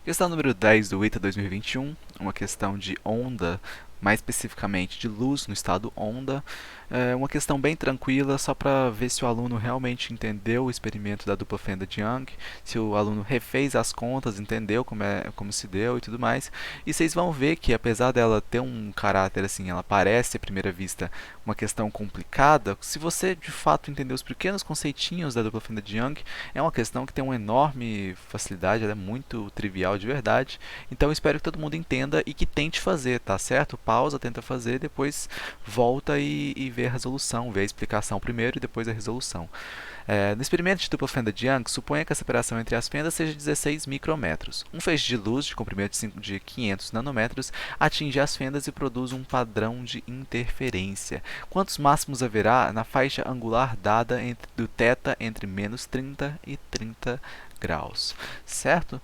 Questão número 10 do ITA 2021, uma questão de onda, mais especificamente de luz no estado onda. É uma questão bem tranquila, só para ver se o aluno realmente entendeu o experimento da dupla fenda de Young, se o aluno refez as contas, entendeu como se deu e tudo mais. E vocês vão ver que apesar dela ter um caráter assim, ela parece à primeira vista uma questão complicada, se você de fato entender os pequenos conceitinhos da dupla fenda de Young, é uma questão que tem uma enorme facilidade, ela é muito trivial de verdade. Então eu espero que todo mundo entenda e que tente fazer, tá certo? Pausa, tenta fazer, depois volta e vê a resolução, vê a explicação primeiro e depois a resolução. No experimento de dupla fenda de Young, suponha que a separação entre as fendas seja 16 micrômetros. Um feixe de luz de comprimento de 500 nanômetros atinge as fendas e produz um padrão de interferência. Quantos máximos haverá na faixa angular dada do θ entre menos 30 e 30 graus? Certo?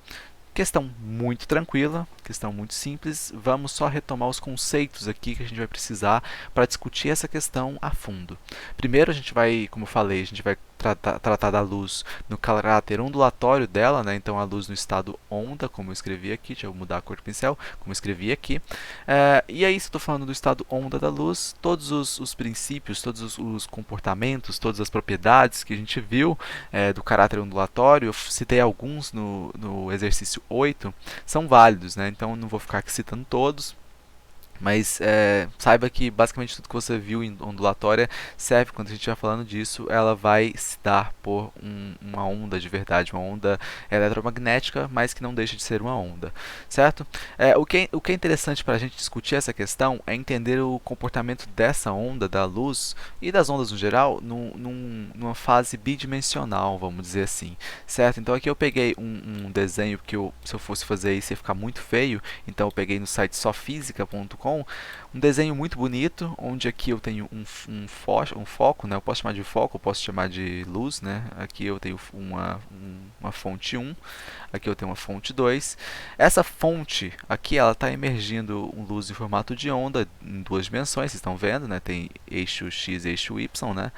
Questão muito tranquila, questão muito simples. Vamos só retomar os conceitos aqui que a gente vai precisar para discutir essa questão a fundo. Primeiro, a gente vai, como eu falei, a gente vai tratar da luz no caráter ondulatório dela, né? Então a luz no estado onda, como eu escrevi aqui, deixa eu mudar a cor do pincel, como eu escrevi aqui. E aí, se eu estou falando do estado onda da luz, todos os princípios, todos os comportamentos, todas as propriedades que a gente viu do caráter ondulatório, eu citei alguns no exercício 8, são válidos, né? Então não vou ficar aqui citando todos. Mas saiba que basicamente tudo que você viu em ondulatória serve, quando a gente estiver falando disso, ela vai se dar por uma onda de verdade, uma onda eletromagnética, mas que não deixa de ser uma onda, certo? O que é interessante para a gente discutir essa questão é entender o comportamento dessa onda, da luz, e das ondas no geral, numa fase bidimensional, vamos dizer assim, certo? Então aqui eu peguei um desenho que se eu fosse fazer isso ia ficar muito feio, então eu peguei no site sofisica.com um desenho muito bonito, onde aqui eu tenho um foco, né? Eu posso chamar de foco, eu posso chamar de luz, né? Aqui eu tenho uma fonte 1, aqui eu tenho uma fonte 2. Essa fonte aqui, ela está emergindo luz em formato de onda em duas dimensões, vocês estão vendo, né? Tem eixo x e eixo y, né?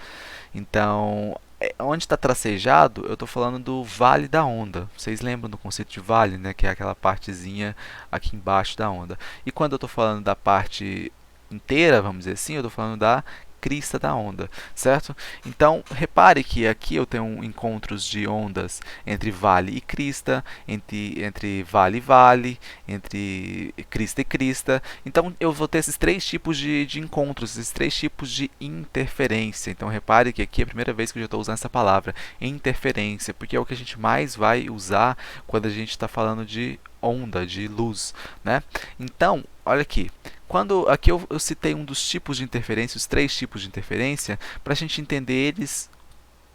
Então, onde está tracejado, eu estou falando do vale da onda. Vocês lembram do conceito de vale, né? Que é aquela partezinha aqui embaixo da onda. E quando eu estou falando da parte inteira, vamos dizer assim, eu estou falando da crista da onda, certo? Então, repare que aqui eu tenho encontros de ondas entre vale e crista, entre vale e vale, entre crista e crista. Então, eu vou ter esses três tipos de encontros, esses três tipos de interferência. Então, repare que aqui é a primeira vez que eu já estou usando essa palavra, interferência, porque é o que a gente mais vai usar quando a gente está falando de onda, de luz, né? Então, olha aqui. Quando aqui eu citei um dos tipos de interferência, os três tipos de interferência, para a gente entender eles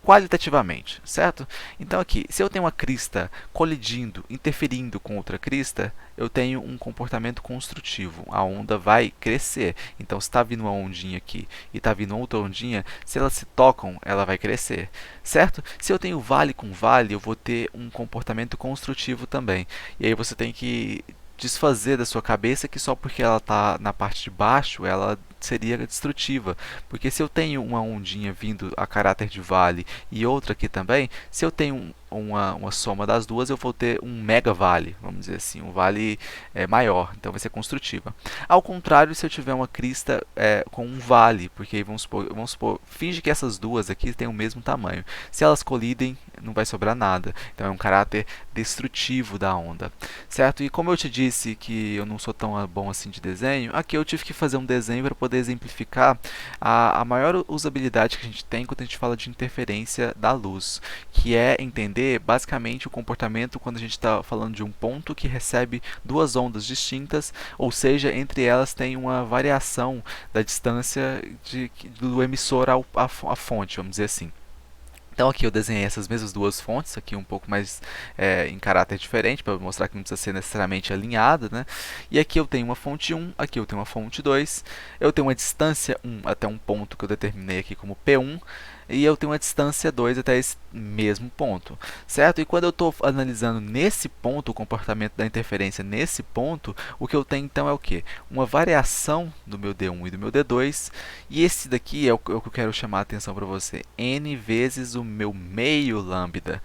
qualitativamente, certo? Então aqui, se eu tenho uma crista colidindo, interferindo com outra crista, eu tenho um comportamento construtivo. A onda vai crescer. Então, se está vindo uma ondinha aqui e está vindo outra ondinha, se elas se tocam, ela vai crescer, certo? Se eu tenho vale com vale, eu vou ter um comportamento construtivo também. E aí você tem que desfazer da sua cabeça que só porque ela está na parte de baixo, ela seria destrutiva. Porque se eu tenho uma ondinha vindo a caráter de vale e outra aqui também, se eu tenho uma soma das duas, eu vou ter um mega vale, vamos dizer assim, um vale maior, então vai ser construtiva. Ao contrário, se eu tiver uma crista com um vale, porque vamos supor, finge que essas duas aqui têm o mesmo tamanho. Se elas colidem, não vai sobrar nada. Então é um caráter destrutivo da onda, certo? E como eu te disse que eu não sou tão bom assim de desenho, aqui eu tive que fazer um desenho para poder exemplificar a maior usabilidade que a gente tem quando a gente fala de interferência da luz, que é entender basicamente o comportamento quando a gente está falando de um ponto que recebe duas ondas distintas, ou seja, entre elas tem uma variação da distância do emissor à fonte, vamos dizer assim. Então aqui eu desenhei essas mesmas duas fontes, aqui um pouco mais em caráter diferente, para mostrar que não precisa ser necessariamente alinhada, né? E aqui eu tenho uma fonte 1, aqui eu tenho uma fonte 2, eu tenho uma distância 1 até um ponto que eu determinei aqui como P1, e eu tenho uma distância 2 até esse mesmo ponto, certo? E quando eu estou analisando nesse ponto, o comportamento da interferência nesse ponto, o que eu tenho então é o quê? Uma variação do meu D1 e do meu D2, e esse daqui é o que eu quero chamar a atenção para você, n vezes o meu meio lambda.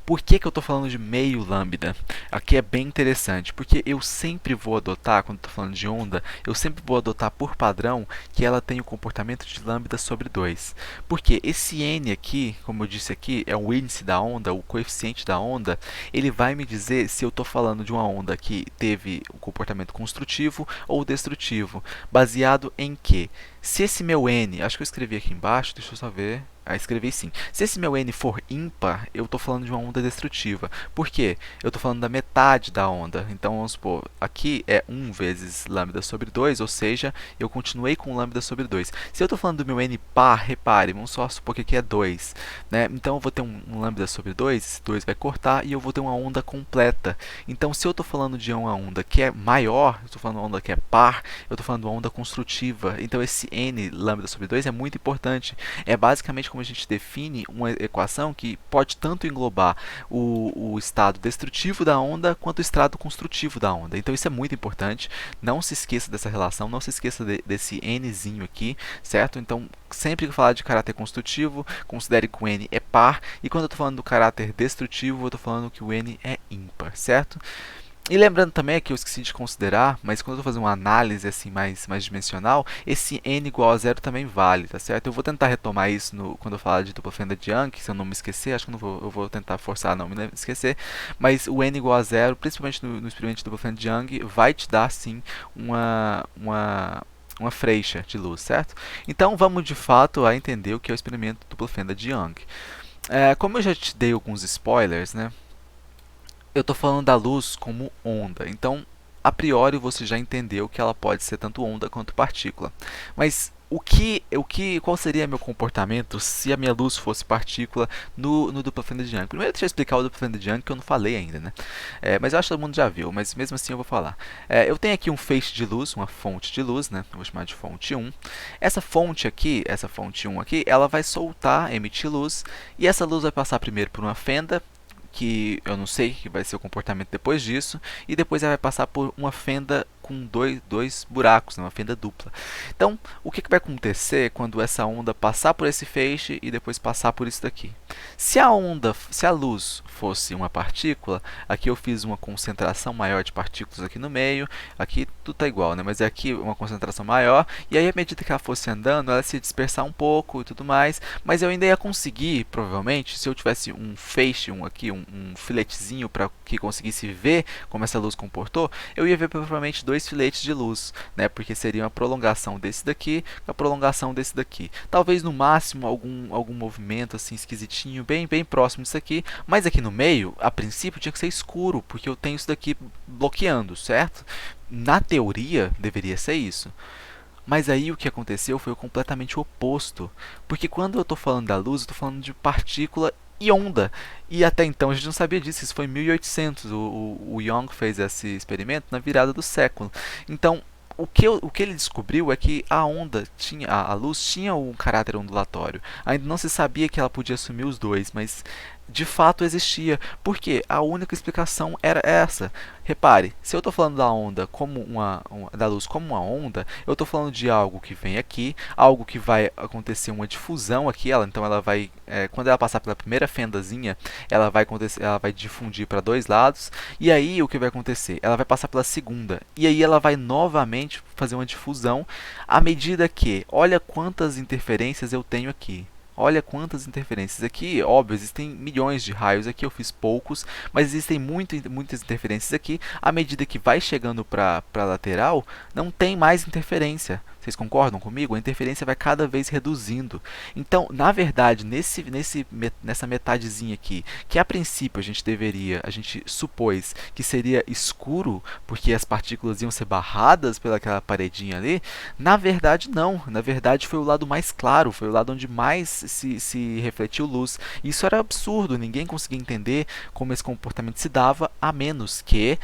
Por que eu estou falando de meio lambda? Aqui é bem interessante, porque eu sempre vou adotar, quando estou falando de onda, eu sempre vou adotar por padrão que ela tem o comportamento de lambda sobre 2. Porque esse n aqui, como eu disse aqui, é o índice da onda, o coeficiente da onda, ele vai me dizer se eu estou falando de uma onda que teve um comportamento construtivo ou destrutivo, baseado em que? Se esse meu n, acho que eu escrevi aqui embaixo, deixa eu só ver. Escrevi sim. Se esse meu n for ímpar, eu estou falando de uma onda destrutiva. Por quê? Eu estou falando da metade da onda. Então, vamos supor, aqui é 1 vezes lambda sobre 2, ou seja, eu continuei com lambda sobre 2. Se eu estou falando do meu n par, repare, vamos só supor que aqui é 2. Né? Então, eu vou ter um lambda sobre 2, esse 2 vai cortar e eu vou ter uma onda completa. Então, se eu estou falando de uma onda que é maior, eu estou falando de uma onda que é par, eu estou falando de uma onda construtiva. Então, esse n lambda sobre 2 é muito importante. É basicamente como a gente define uma equação que pode tanto englobar o estado destrutivo da onda quanto o estado construtivo da onda. Então isso é muito importante. Não se esqueça dessa relação, não se esqueça desse nzinho aqui, certo? Então sempre que falar de caráter construtivo, considere que o n é par, e quando eu estou falando do caráter destrutivo, eu estou falando que o n é ímpar, certo? E lembrando também que eu esqueci de considerar, mas quando eu estou fazendo uma análise assim mais dimensional, esse n igual a zero também vale, tá certo? Eu vou tentar retomar isso quando eu falar de dupla fenda de Young, se eu não me esquecer, acho que eu vou tentar forçar a não me esquecer, mas o n igual a zero, principalmente no experimento de dupla fenda de Young, vai te dar sim uma freixa de luz, certo? Então vamos de fato a entender o que é o experimento de dupla fenda de Young. Como eu já te dei alguns spoilers, né? Eu estou falando da luz como onda, então a priori você já entendeu que ela pode ser tanto onda quanto partícula. Mas qual seria meu comportamento se a minha luz fosse partícula no dupla fenda de Young? Primeiro deixa eu explicar o dupla fenda de Young, que eu não falei ainda, né? Mas eu acho que todo mundo já viu, mas mesmo assim eu vou falar. Eu tenho aqui um feixe de luz, uma fonte de luz, né? Eu vou chamar de fonte 1. Essa fonte 1 aqui, ela vai soltar, emitir luz, e essa luz vai passar primeiro por uma fenda, que eu não sei que vai ser o comportamento depois disso, e depois ela vai passar por uma fenda com dois buracos, né? Uma fenda dupla. Então, o que vai acontecer quando essa onda passar por esse feixe e depois passar por isso daqui? Se a luz fosse uma partícula, aqui eu fiz uma concentração maior de partículas aqui no meio, aqui tudo está igual, né? Mas aqui uma concentração maior, e aí à medida que ela fosse andando, ela ia se dispersar um pouco e tudo mais, mas eu ainda ia conseguir, provavelmente, se eu tivesse um feixe, um filetezinho para que conseguisse ver como essa luz comportou, eu ia ver provavelmente dois filetes de luz, né? Porque seria uma prolongação desse daqui com a prolongação desse daqui. Talvez no máximo algum movimento assim esquisitinho, bem próximo disso aqui, mas aqui no meio, a princípio tinha que ser escuro, porque eu tenho isso daqui bloqueando, certo? Na teoria deveria ser isso. Mas aí o que aconteceu foi completamente o oposto, porque quando eu estou falando da luz, eu estou falando de partícula e onda. E até então a gente não sabia disso, isso foi em 1800, o Young fez esse experimento na virada do século. Então, o que ele descobriu é que a luz tinha um caráter ondulatório. Ainda não se sabia que ela podia assumir os dois, mas de fato existia, porque a única explicação era essa. Repare, se eu estou falando da onda como da luz como uma onda, eu estou falando de algo que vem aqui, algo que vai acontecer uma difusão aqui, então ela vai, quando ela passar pela primeira fendazinha, ela vai difundir para dois lados, e aí o que vai acontecer? Ela vai passar pela segunda, e aí ela vai novamente fazer uma difusão, à medida que, olha quantas interferências eu tenho aqui. Olha quantas interferências aqui, óbvio, existem milhões de raios aqui, eu fiz poucos, mas existem muitas interferências aqui. À medida que vai chegando para a lateral, não tem mais interferência. Vocês concordam comigo? A interferência vai cada vez reduzindo. Então, na verdade, nessa metadezinha aqui, que a princípio a gente supôs que seria escuro, porque as partículas iam ser barradas pelaquela paredinha ali, na verdade não. Na verdade foi o lado mais claro, foi o lado onde mais se refletiu luz. Isso era absurdo, ninguém conseguia entender como esse comportamento se dava, a menos que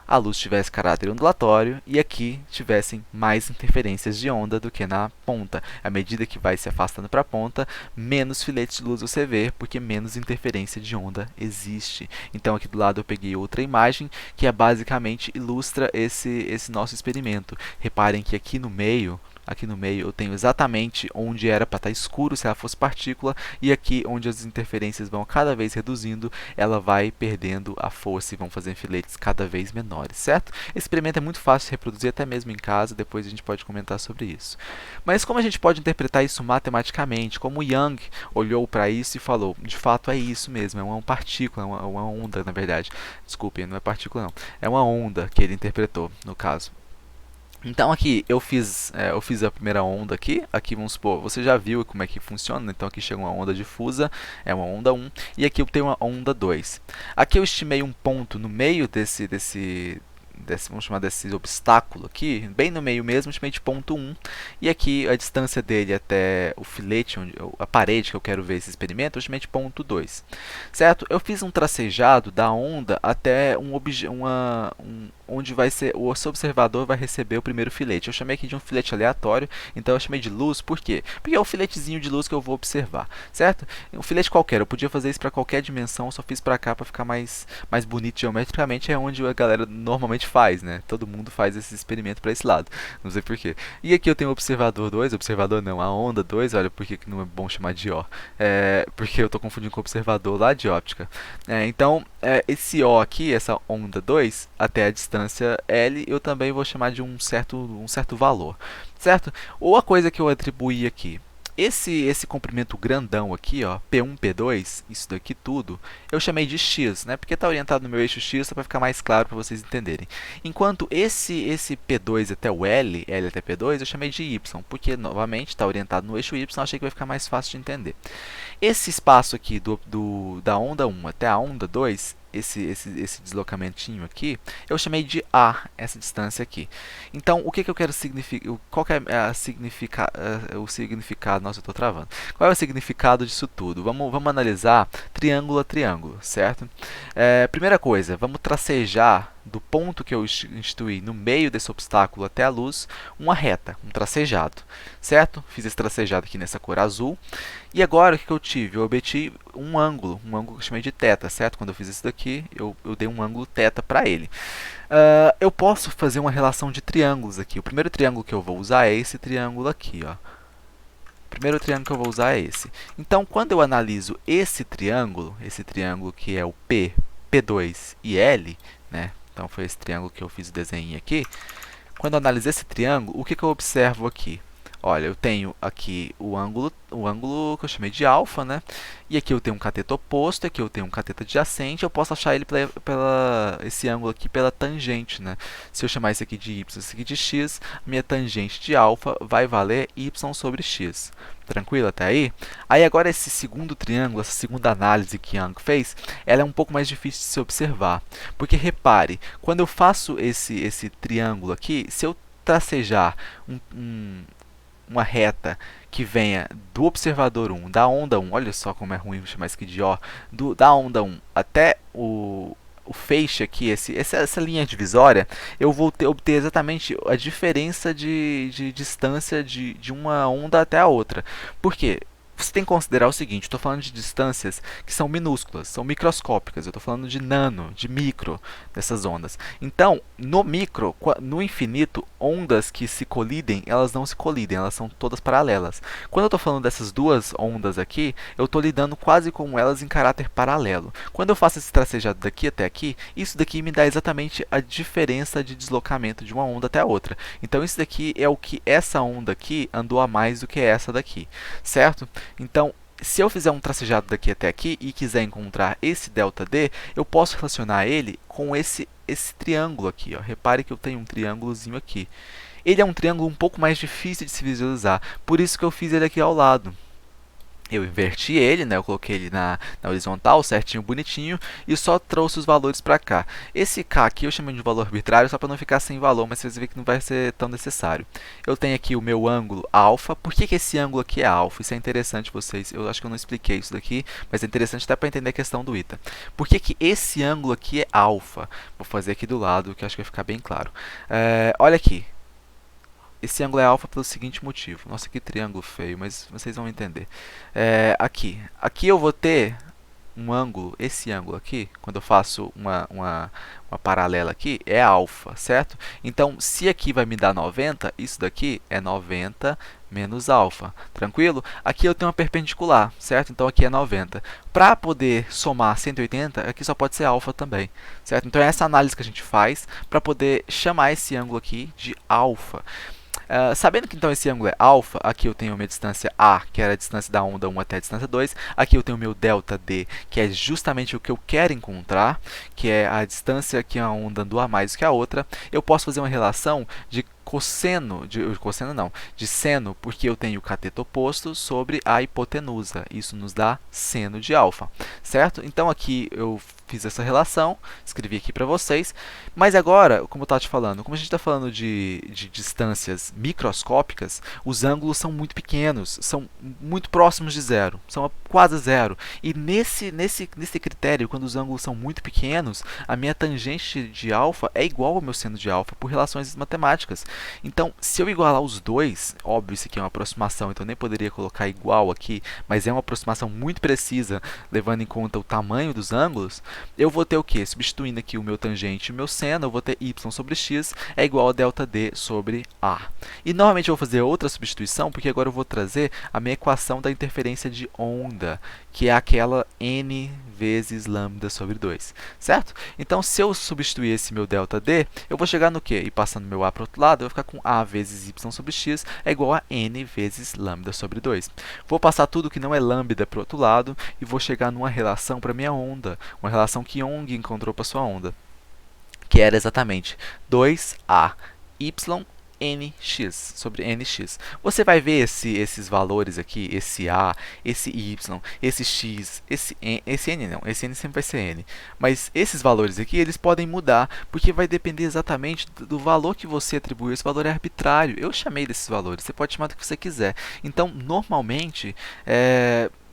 a luz tivesse caráter ondulatório e aqui tivessem mais interferências de onda do que na ponta. À medida que vai se afastando para a ponta, menos filetes de luz você vê, porque menos interferência de onda existe. Então aqui do lado eu peguei outra imagem que basicamente ilustra esse nosso experimento. Reparem que aqui no meio aqui no meio eu tenho exatamente onde era para estar escuro se ela fosse partícula, e aqui onde as interferências vão cada vez reduzindo, ela vai perdendo a força e vão fazer filetes cada vez menores, certo? Esse experimento é muito fácil de reproduzir até mesmo em casa, depois a gente pode comentar sobre isso. Mas como a gente pode interpretar isso matematicamente? Como Young olhou para isso e falou, de fato é isso mesmo, é uma partícula, uma onda, na verdade. Desculpe, não é partícula não. É uma onda que ele interpretou, no caso. Então aqui eu fiz a primeira onda aqui vamos supor, você já viu como é que funciona, então aqui chega uma onda difusa, é uma onda 1, e aqui eu tenho uma onda 2. Aqui eu estimei um ponto no meio vamos chamar desse obstáculo aqui, bem no meio mesmo, estimei de ponto 1, e aqui a distância dele até o filete, a parede que eu quero ver esse experimento, eu estimei de ponto 2, certo? Eu fiz um tracejado da onda até onde vai ser, o seu observador vai receber o primeiro filete. Eu chamei aqui de um filete aleatório, então eu chamei de luz, por quê? Porque é o filetezinho de luz que eu vou observar, certo? Um filete qualquer, eu podia fazer isso para qualquer dimensão, só fiz para cá para ficar mais bonito geometricamente, é onde a galera normalmente faz, né? Todo mundo faz esse experimento para esse lado, não sei porquê. E aqui eu tenho o observador 2, observador não, a onda 2, olha por que não é bom chamar de O, porque eu estou confundindo com o observador lá de óptica. Então, esse O aqui, essa onda 2, até a distância L, eu também vou chamar de um certo valor, certo? Ou a coisa que eu atribuí aqui, esse comprimento grandão aqui, ó, P1, P2, isso daqui tudo, eu chamei de x, né? Porque está orientado no meu eixo x, só para ficar mais claro para vocês entenderem. Enquanto esse P2 até o L até P2, eu chamei de y, porque, novamente, está orientado no eixo y, achei que vai ficar mais fácil de entender. Esse espaço aqui da onda 1 até a onda 2, esse deslocamentinho aqui, eu chamei de A, essa distância aqui. Então, o que eu quero significar? Qual que é o significado? Nossa, eu estou travando. Qual é o significado disso tudo? Vamos analisar triângulo a triângulo, certo? Primeira coisa, vamos tracejar do ponto que eu instituí no meio desse obstáculo até a luz, uma reta, um tracejado, certo? Fiz esse tracejado aqui nessa cor azul. E agora, o que eu tive? Eu obtive um ângulo que eu chamei de θ, certo? Quando eu fiz isso daqui, eu dei um ângulo θ para ele. Eu posso fazer uma relação de triângulos aqui. O primeiro triângulo que eu vou usar é esse triângulo aqui, ó. O primeiro triângulo que eu vou usar é esse. Então, quando eu analiso esse triângulo que é o P, P2 e L, né? Então, foi esse triângulo que eu fiz o desenho aqui. Quando eu analiso esse triângulo, o que eu observo aqui? Olha, eu tenho aqui o ângulo que eu chamei de alfa, né? E aqui eu tenho um cateto oposto, aqui eu tenho um cateto adjacente, eu posso achar ele esse ângulo aqui pela tangente, né? Se eu chamar esse aqui de y, esse aqui de x, minha tangente de alfa vai valer y sobre x. Tranquilo até aí? Aí agora esse segundo triângulo, essa segunda análise que Young fez, ela é um pouco mais difícil de se observar. Porque repare, quando eu faço esse triângulo aqui, se eu tracejar uma reta que venha do observador 1, da onda 1, olha só como é ruim chamar isso aqui de O, da onda 1 até o feixe aqui, essa linha divisória, eu vou obter exatamente a diferença de distância de uma onda até a outra. Por quê? Você tem que considerar o seguinte, estou falando de distâncias que são minúsculas, são microscópicas, eu estou falando de nano, de micro dessas ondas. Então, no micro, no infinito, ondas que se colidem, elas não se colidem, elas são todas paralelas. Quando eu estou falando dessas duas ondas aqui, eu estou lidando quase com elas em caráter paralelo. Quando eu faço esse tracejado daqui até aqui, isso daqui me dá exatamente a diferença de deslocamento de uma onda até a outra. Então, isso daqui é o que essa onda aqui andou a mais do que essa daqui, certo? Então, se eu fizer um tracejado daqui até aqui e quiser encontrar esse ΔD, eu posso relacionar ele com esse triângulo aqui. Ó. Repare que eu tenho um triângulozinho aqui. Ele é um triângulo um pouco mais difícil de se visualizar, por isso que eu fiz ele aqui ao lado. Eu inverti ele, né? Eu coloquei ele na horizontal, certinho, bonitinho, e só trouxe os valores para cá. Esse K aqui eu chamei de valor arbitrário só para não ficar sem valor, mas vocês veem que não vai ser tão necessário. Eu tenho aqui o meu ângulo alfa. Por que esse ângulo aqui é alfa? Isso é interessante vocês. Eu acho que eu não expliquei isso daqui, mas é interessante até para entender a questão do ita. Por que esse ângulo aqui é alfa? Vou fazer aqui do lado, que acho que vai ficar bem claro. Olha aqui. Esse ângulo é alfa pelo seguinte motivo. Nossa, que triângulo feio, mas vocês vão entender. Aqui eu vou ter um ângulo, esse ângulo aqui, quando eu faço uma paralela aqui, é alfa, certo? Então, se aqui vai me dar 90, isso daqui é 90 menos alfa, tranquilo? Aqui eu tenho uma perpendicular, certo? Então, aqui é 90. Para poder somar 180, aqui só pode ser alfa também, certo? Então, é essa análise que a gente faz para poder chamar esse ângulo aqui de alfa. Sabendo que então esse ângulo é alfa, aqui eu tenho minha distância A, que era a distância da onda 1 até a distância 2. Aqui eu tenho meu delta D, que é justamente o que eu quero encontrar, que é a distância que a onda andou a mais que a outra. Eu posso fazer uma relação de de seno, porque eu tenho o cateto oposto sobre a hipotenusa. Isso nos dá seno de alfa, certo? Então aqui eu fiz essa relação, escrevi aqui para vocês, mas agora, como eu estava te falando, como a gente está falando de distâncias microscópicas, os ângulos são muito pequenos, são muito próximos de zero, são quase zero. E nesse critério, quando os ângulos são muito pequenos, a minha tangente de alfa é igual ao meu seno de alfa por relações matemáticas. Então, se eu igualar os dois, óbvio, isso aqui é uma aproximação, então eu nem poderia colocar igual aqui, mas é uma aproximação muito precisa, levando em conta o tamanho dos ângulos, eu vou ter o quê? Substituindo aqui o meu tangente e o meu seno, eu vou ter y sobre x é igual a delta d sobre a. E normalmente eu vou fazer outra substituição, porque agora eu vou trazer a minha equação da interferência de onda, que é aquela n vezes lambda sobre 2, certo? Então, se eu substituir esse meu delta d, eu vou chegar no quê? E passando meu a para o outro lado, eu vou ficar com a vezes y sobre x é igual a n vezes lambda sobre 2. Vou passar tudo que não é lambda para o outro lado e vou chegar numa relação para minha onda, uma relação que Young encontrou para sua onda, que era exatamente 2a y nx sobre nx. Você vai ver esses valores aqui, esse a, esse y, esse x, esse n não, esse n sempre vai ser n. Mas esses valores aqui, eles podem mudar, porque vai depender exatamente do valor que você atribuiu. Esse valor é arbitrário. Eu chamei desses valores, você pode chamar do que você quiser. Então, normalmente,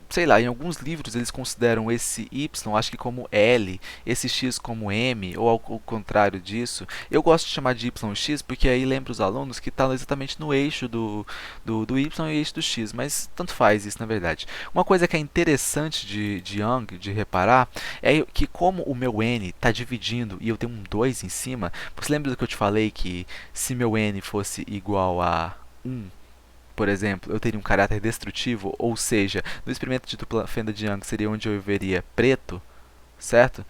sei lá, em alguns livros eles consideram esse y, acho que como L, esse x como M, ou ao contrário disso. Eu gosto de chamar de y x, porque aí lembra os alunos que está exatamente no eixo do y e eixo do x, mas tanto faz isso na verdade. Uma coisa que é interessante de Young, de reparar, é que como o meu n está dividindo e eu tenho um 2 em cima, você lembra do que eu te falei que se meu n fosse igual a 1, por exemplo, eu teria um caráter destrutivo, ou seja, no experimento de dupla fenda de Young seria onde eu veria preto, certo?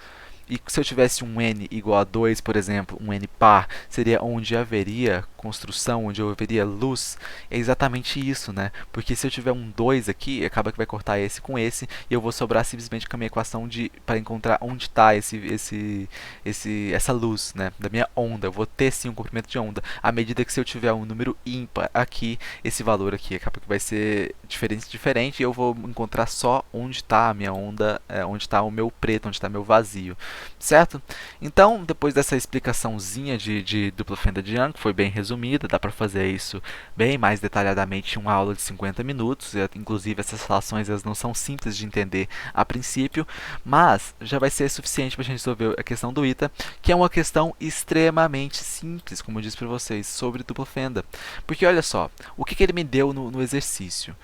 E se eu tivesse um n igual a 2, por exemplo, um n par, seria onde haveria construção, onde haveria luz. É exatamente isso, né? Porque se eu tiver um 2 aqui, acaba que vai cortar esse com esse, e eu vou sobrar simplesmente com a minha equação para encontrar onde está essa luz, né? Da minha onda. Eu vou ter sim um comprimento de onda. À medida que se eu tiver um número ímpar aqui, esse valor aqui acaba que vai ser diferente, e eu vou encontrar só onde está a minha onda, onde está o meu preto, onde está meu vazio. Certo? Então, depois dessa explicaçãozinha de dupla fenda de Young, que foi bem resumida, dá para fazer isso bem mais detalhadamente em uma aula de 50 minutos. Inclusive, essas relações elas não são simples de entender a princípio, mas já vai ser suficiente para a gente resolver a questão do ITA, que é uma questão extremamente simples, como eu disse para vocês, sobre dupla fenda. Porque, olha só, o que ele me deu no exercício?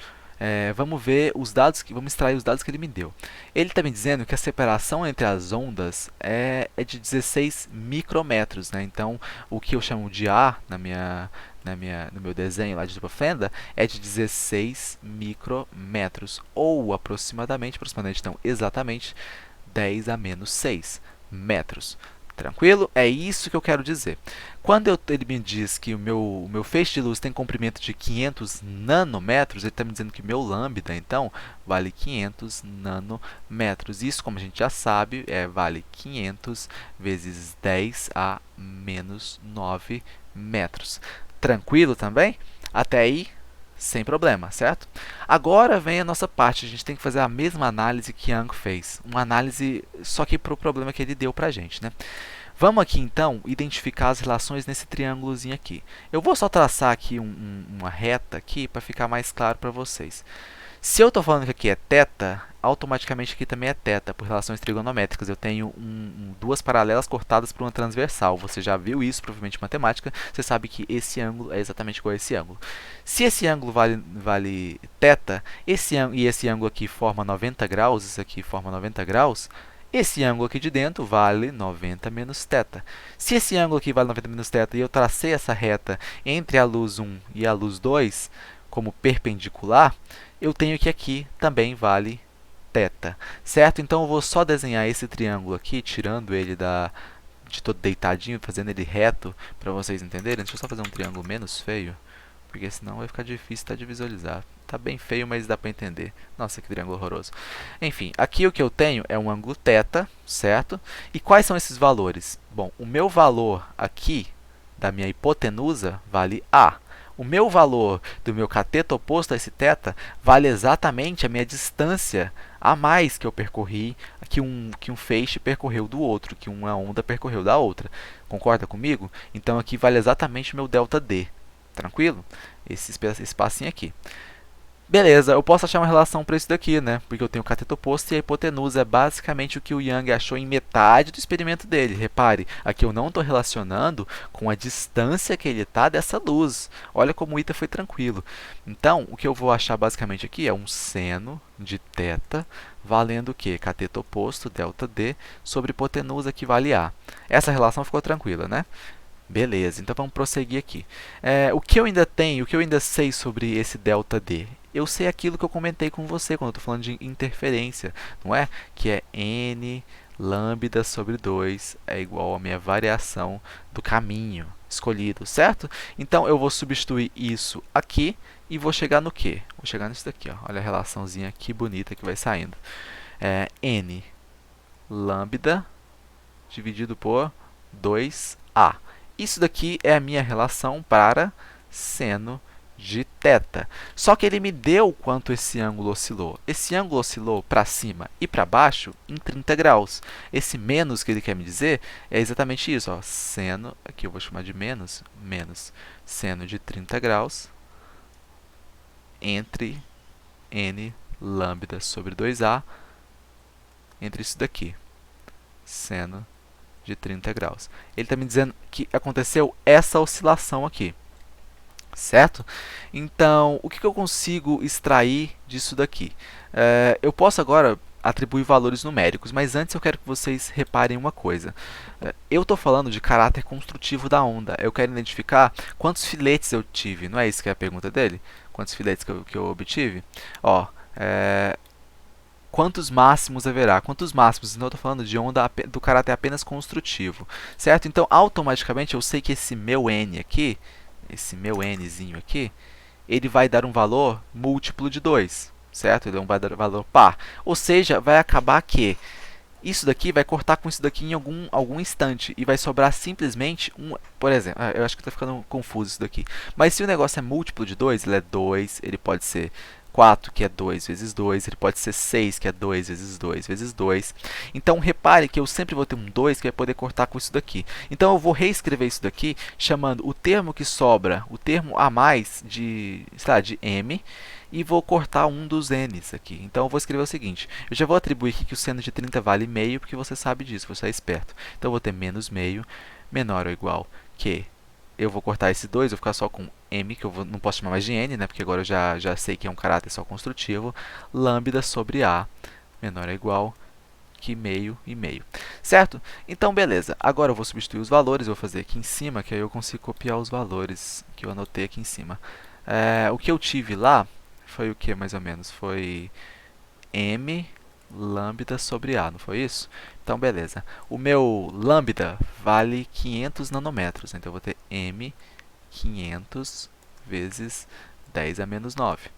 Vamos ver os dados, vamos extrair os dados que ele me deu. Ele está me dizendo que a separação entre as ondas é de 16 micrômetros, né? Então, o que eu chamo de A no meu desenho lá de dupla fenda é de 16 micrômetros, ou aproximadamente, não, exatamente 10 a menos 6 metros. Tranquilo? É isso que eu quero dizer. Quando ele me diz que o meu feixe de luz tem comprimento de 500 nanômetros, ele está me dizendo que meu lambda, então, vale 500 nanômetros. Isso, como a gente já sabe, vale 500 vezes 10 a menos 9 metros. Tranquilo também? Até aí, sem problema, certo? Agora vem a nossa parte, a gente tem que fazer a mesma análise que Young fez. Uma análise só que para o problema que ele deu para a gente, né? Vamos aqui, então, identificar as relações nesse triângulozinho aqui. Eu vou só traçar aqui uma reta aqui para ficar mais claro para vocês. Se eu estou falando que aqui é θ, automaticamente aqui também é θ, por relações trigonométricas. Eu tenho duas paralelas cortadas por uma transversal. Você já viu isso, provavelmente em matemática. Você sabe que esse ângulo é exatamente igual a esse ângulo. Se esse ângulo vale θ, e esse ângulo aqui forma 90 graus, isso aqui forma 90 graus, esse ângulo aqui de dentro vale 90 menos θ. Se esse ângulo aqui vale 90 menos θ e eu tracei essa reta entre a luz 1 e a luz 2 como perpendicular, eu tenho que aqui também vale θ, certo? Então, eu vou só desenhar esse triângulo aqui, tirando ele de todo deitadinho, fazendo ele reto, para vocês entenderem. Deixa eu só fazer um triângulo menos feio, porque senão vai ficar difícil até de visualizar. Tá bem feio, mas dá para entender. Nossa, que triângulo horroroso. Enfim, aqui o que eu tenho é um ângulo θ, certo? E quais são esses valores? Bom, o meu valor aqui da minha hipotenusa vale A. O meu valor do meu cateto oposto a esse θ vale exatamente a minha distância a mais que eu percorri, que um feixe percorreu do outro, que uma onda percorreu da outra. Concorda comigo? Então, aqui vale exatamente o meu ΔD. Tranquilo? Esse espacinho aqui. Beleza, eu posso achar uma relação para isso daqui, né? Porque eu tenho o cateto oposto e a hipotenusa é basicamente o que o Young achou em metade do experimento dele. Repare, aqui eu não estou relacionando com a distância que ele está dessa luz. Olha como o Ita foi tranquilo. Então, o que eu vou achar basicamente aqui é um seno de θ valendo o quê? Cateto oposto, ΔD, sobre hipotenusa que vale A. Essa relação ficou tranquila, né? Beleza, então vamos prosseguir aqui. O que eu ainda tenho, o que eu ainda sei sobre esse ΔD? Eu sei aquilo que eu comentei com você quando eu estou falando de interferência, não é? Que é n lambda sobre 2 é igual à minha variação do caminho escolhido, certo? Então, eu vou substituir isso aqui e vou chegar no quê? Vou chegar nisso daqui, ó. Olha a relaçãozinha que bonita que vai saindo. N lambda dividido por 2a. Isso daqui é a minha relação para seno de θ. Só que ele me deu quanto esse ângulo oscilou. Esse ângulo oscilou para cima e para baixo em 30 graus. Esse menos que ele quer me dizer é exatamente isso. Ó. Seno, aqui eu vou chamar de menos seno de 30 graus entre n lambda sobre 2a, entre isso daqui, seno de 30 graus. Ele está me dizendo que aconteceu essa oscilação aqui, certo? Então, o que eu consigo extrair disso daqui? Eu posso agora atribuir valores numéricos, mas antes eu quero que vocês reparem uma coisa. Eu estou falando de caráter construtivo da onda. Eu quero identificar quantos filetes eu tive. Não é isso que é a pergunta dele? Quantos filetes que eu obtive? Ó, quantos máximos haverá? Quantos máximos? Então, eu estou falando de onda do caráter apenas construtivo, certo? Então, automaticamente, eu sei que esse meu n aqui, esse meu nzinho aqui, ele vai dar um valor múltiplo de 2, certo? Ele vai dar um valor par. Ou seja, vai acabar que isso daqui vai cortar com isso daqui em algum instante e vai sobrar simplesmente um... Por exemplo, eu acho que está ficando confuso isso daqui. Mas se o negócio é múltiplo de 2, ele é 2, ele pode ser 4, que é 2 vezes 2, ele pode ser 6, que é 2 vezes 2 vezes 2. Então, repare que eu sempre vou ter um 2 que vai poder cortar com isso daqui. Então, eu vou reescrever isso daqui chamando o termo que sobra, o termo a mais de, sei lá, de m, e vou cortar um dos n's aqui. Então, eu vou escrever o seguinte, eu já vou atribuir aqui que o seno de 30 vale meio, porque você sabe disso, você é esperto. Então, eu vou ter menos meio, menor ou igual que... Eu vou cortar esse 2, vou ficar só com m, que eu não posso chamar mais de n, né? Porque agora eu já sei que é um caráter só construtivo. Lambda sobre a menor ou igual que meio e meio. Certo? Então, beleza. Agora eu vou substituir os valores, vou fazer aqui em cima, que aí eu consigo copiar os valores que eu anotei aqui em cima. O que eu tive lá foi o que, mais ou menos? Foi m lambda sobre a, não foi isso? Então, beleza. O meu lambda vale 500 nanômetros. Então, eu vou ter m 500 vezes 10 a menos 9.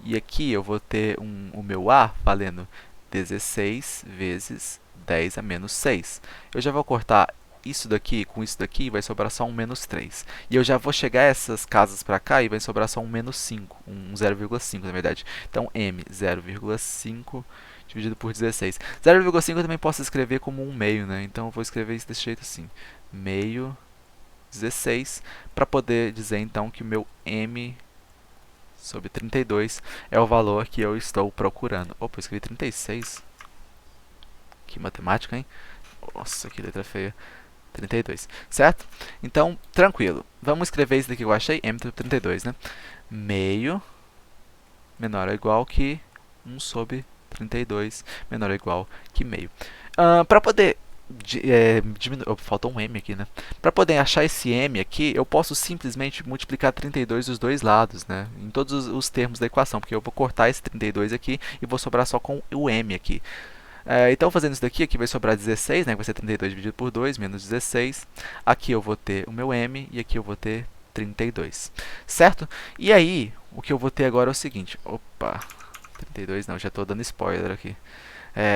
E aqui eu vou ter o meu a valendo 16 vezes 10 a menos 6. Eu já vou cortar isso daqui com isso daqui, vai sobrar só um menos 3. E eu já vou chegar essas casas para cá e vai sobrar só um menos 5, um 0,5 na verdade. Então, m 0,5 dividido por 16. 0,5 eu também posso escrever como um meio, né? Então, eu vou escrever isso desse jeito assim. Meio 16, para poder dizer, então, que o meu m sobre 32 é o valor que eu estou procurando. Opa, eu escrevi 36. Que matemática, hein? Nossa, que letra feia. 32, certo? Então, tranquilo. Vamos escrever isso daqui que eu achei, m sobre 32, né? Meio menor ou igual que 1 sobre 32 menor ou igual que meio. Para poder diminuir, faltou um m aqui, né? Para poder achar esse m aqui, eu posso simplesmente multiplicar 32 dos dois lados, né? Em todos os termos da equação, porque eu vou cortar esse 32 aqui e vou sobrar só com o m aqui. Então, fazendo isso daqui, aqui vai sobrar 16, né? Vai ser 32 dividido por 2, menos 16. Aqui eu vou ter o meu m e aqui eu vou ter 32, certo? E aí, o que eu vou ter agora é o seguinte. Opa, 32 não, já estou dando spoiler aqui.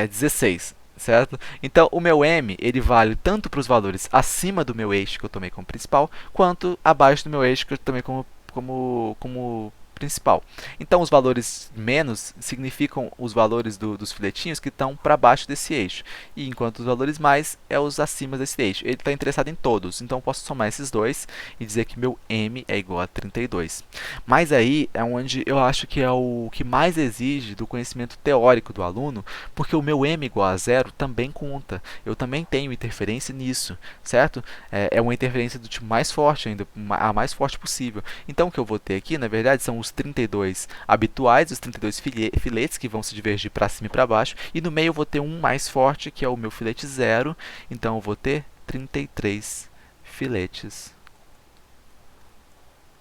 16, certo? Então, o meu m, ele vale tanto para os valores acima do meu eixo que eu tomei como principal, quanto abaixo do meu eixo que eu tomei como principal. Então, os valores menos significam os valores dos filetinhos que estão para baixo desse eixo, e enquanto os valores mais é os acima desse eixo. Ele está interessado em todos, então eu posso somar esses dois e dizer que meu m é igual a 32. Mas aí é onde eu acho que é o que mais exige do conhecimento teórico do aluno, porque o meu m igual a zero também conta. Eu também tenho interferência nisso, certo? É uma interferência do tipo mais forte ainda, a mais forte possível. Então, o que eu vou ter aqui, na verdade, são os 32 habituais, os 32 filetes que vão se divergir para cima e para baixo, e no meio eu vou ter um mais forte, que é o meu filete zero, então eu vou ter 33 filetes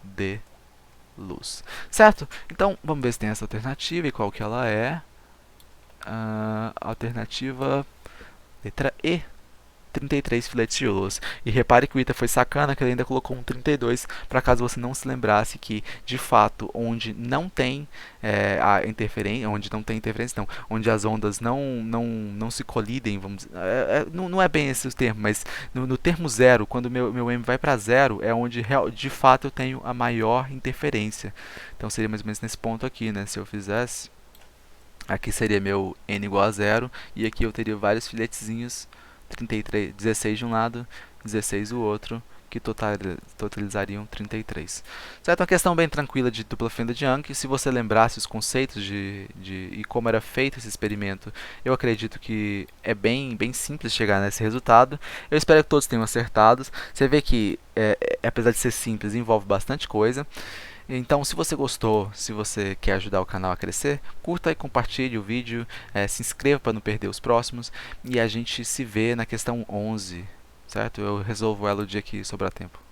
de luz, certo? Então, vamos ver se tem essa alternativa e qual que ela é. Alternativa letra E. 33 filetes de luz. E repare que o Ita foi sacana, que ele ainda colocou um 32, para caso você não se lembrasse que, de fato, onde não tem a interferência, onde as ondas não se colidem, vamos dizer, não é bem esse o termo, mas no termo zero, quando meu m vai para zero, é onde de fato eu tenho a maior interferência. Então seria mais ou menos nesse ponto aqui, né? Se eu fizesse, aqui seria meu n igual a zero, e aqui eu teria vários filetezinhos, 33, 16 de um lado, 16 do outro, que totalizariam 33. Certo? Uma questão bem tranquila de dupla fenda de Young. Se você lembrasse os conceitos e como era feito esse experimento, eu acredito que é bem simples chegar nesse resultado. Eu espero que todos tenham acertado. Você vê que, apesar de ser simples, envolve bastante coisa. Então, se você gostou, se você quer ajudar o canal a crescer, curta e compartilhe o vídeo, se inscreva para não perder os próximos, e a gente se vê na questão 11, certo? Eu resolvo ela o dia que sobrar tempo.